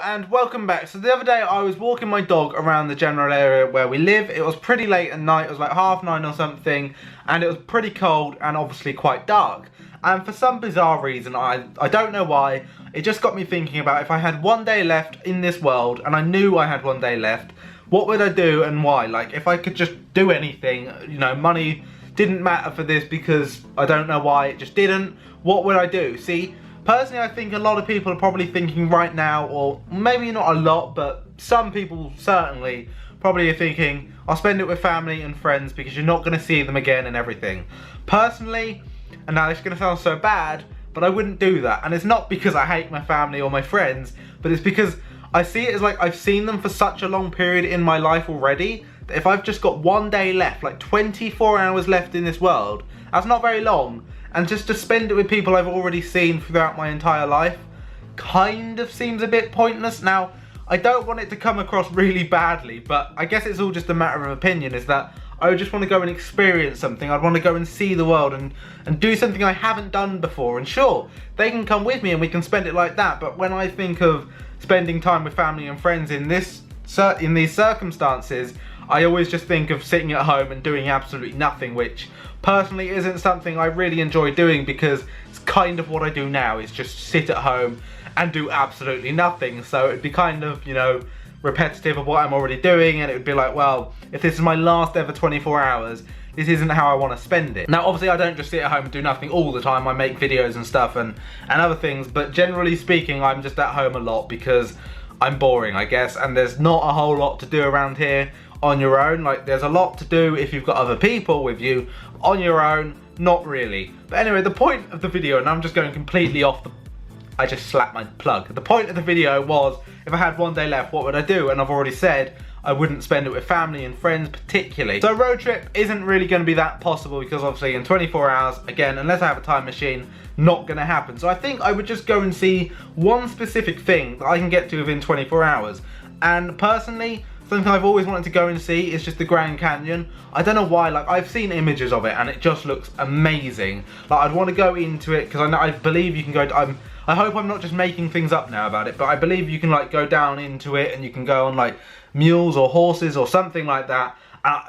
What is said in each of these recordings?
and welcome back. So the other day I was walking my dog around the general area where we live. It was pretty late at night, it was like 9:30 or something, and it was pretty cold and obviously quite dark. And for some bizarre reason, I don't know why, it just got me thinking about if I had one day left in this world, and I knew I had one day left, what would I do and why? Like, if I could just do anything, you know, money didn't matter for this because I don't know why, it just didn't, what would I do? See, personally, I think a lot of people are probably thinking right now, or maybe not a lot, but some people certainly probably are thinking, I'll spend it with family and friends because you're not going to see them again and everything. Personally, and now this is going to sound so bad, but I wouldn't do that. And it's not because I hate my family or my friends, but it's because I see it as like I've seen them for such a long period in my life already, that if I've just got one day left, like 24 hours left in this world, that's not very long. And just to spend it with people I've already seen throughout my entire life kind of seems a bit pointless. Now, I don't want it to come across really badly, but I guess it's all just a matter of opinion, is that I would just want to go and experience something. I'd want to go and see the world and do something I haven't done before. And sure, they can come with me and we can spend it like that, but when I think of spending time with family and friends in these circumstances, I always just think of sitting at home and doing absolutely nothing, which personally isn't something I really enjoy doing, because it's kind of what I do now, is just sit at home and do absolutely nothing. So it'd be kind of, you know, repetitive of what I'm already doing, and it would be like, well, if this is my last ever 24 hours, this isn't how I want to spend it. Now, obviously, I don't just sit at home and do nothing all the time. I make videos and stuff and other things, but generally speaking, I'm just at home a lot because I'm boring, I guess, and there's not a whole lot to do around here on your own. Like, there's a lot to do if you've got other people with you. On your own, not really. But anyway, the point of the video, and I'm just going completely off the... I just slapped my plug. The point of the video was, if I had one day left, what would I do? And I've already said I wouldn't spend it with family and friends particularly. So a road trip isn't really going to be that possible, because obviously in 24 hours, again, unless I have a time machine, not going to happen. So I think I would just go and see one specific thing that I can get to within 24 hours. And personally, something I've always wanted to go and see is just the Grand Canyon. I don't know why, like, I've seen images of it and it just looks amazing. Like, I'd want to go into it because I believe you can go, I hope I'm not just making things up now about it, but I believe you can like go down into it and you can go on like mules or horses or something like that.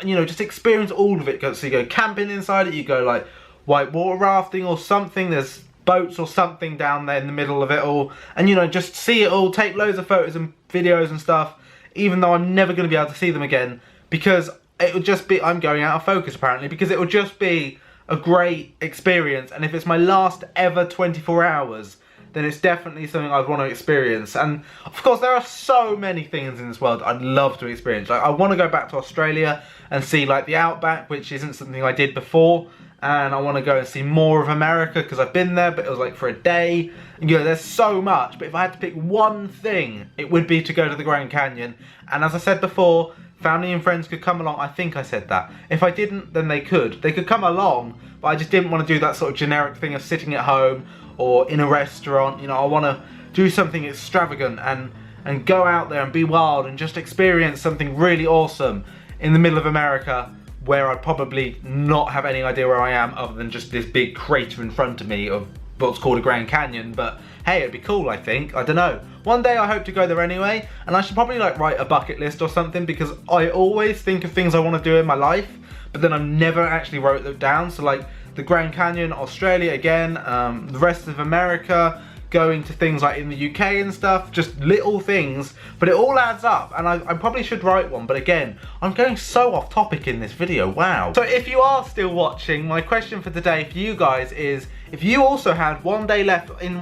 You know, just experience all of it. So you go camping inside it, you go like white water rafting or something, there's boats or something down there in the middle of it all. And you know, just see it all, take loads of photos and videos and stuff, even though I'm never going to be able to see them again, because it would just be, I'm going out of focus apparently, because it would just be a great experience. And if it's my last ever 24 hours, then it's definitely something I'd want to experience. And of course, there are so many things in this world I'd love to experience. Like, I want to go back to Australia and see like the outback, which isn't something I did before. And I want to go and see more of America because I've been there, but it was like for a day. And, you know, there's so much, but if I had to pick one thing, it would be to go to the Grand Canyon. And as I said before, family and friends could come along. I think I said that. If I didn't, then they could. They could come along, but I just didn't want to do that sort of generic thing of sitting at home or in a restaurant. You know, I want to do something extravagant and go out there and be wild and just experience something really awesome in the middle of America, where I'd probably not have any idea where I am other than just this big crater in front of me of what's called a Grand Canyon. But hey, it'd be cool, I think. I don't know. One day I hope to go there anyway, and I should probably like write a bucket list or something, because I always think of things I want to do in my life, but then I've never actually wrote them down. So like the Grand Canyon, Australia again, the rest of America, going to things like in the UK and stuff, just little things, but it all adds up, and I probably should write one, but again, I'm going so off topic in this video, wow. So if you are still watching, my question for today for you guys is, if you also had one day left in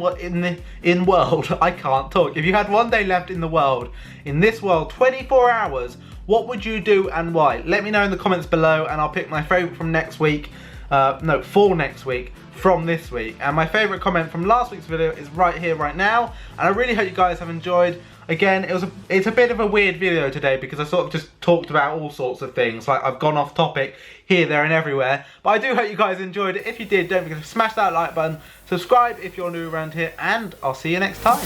world, I can't talk, if you had one day left in the world, in this world, 24 hours, what would you do and why? Let me know in the comments below, and I'll pick my favourite from next week, for next week, from this week. And my favourite comment from last week's video is right here, right now, and I really hope you guys have enjoyed. Again, it's a bit of a weird video today because I sort of just talked about all sorts of things, like I've gone off topic here, there and everywhere, but I do hope you guys enjoyed it. If you did, don't forget to smash that like button, subscribe if you're new around here, and I'll see you next time.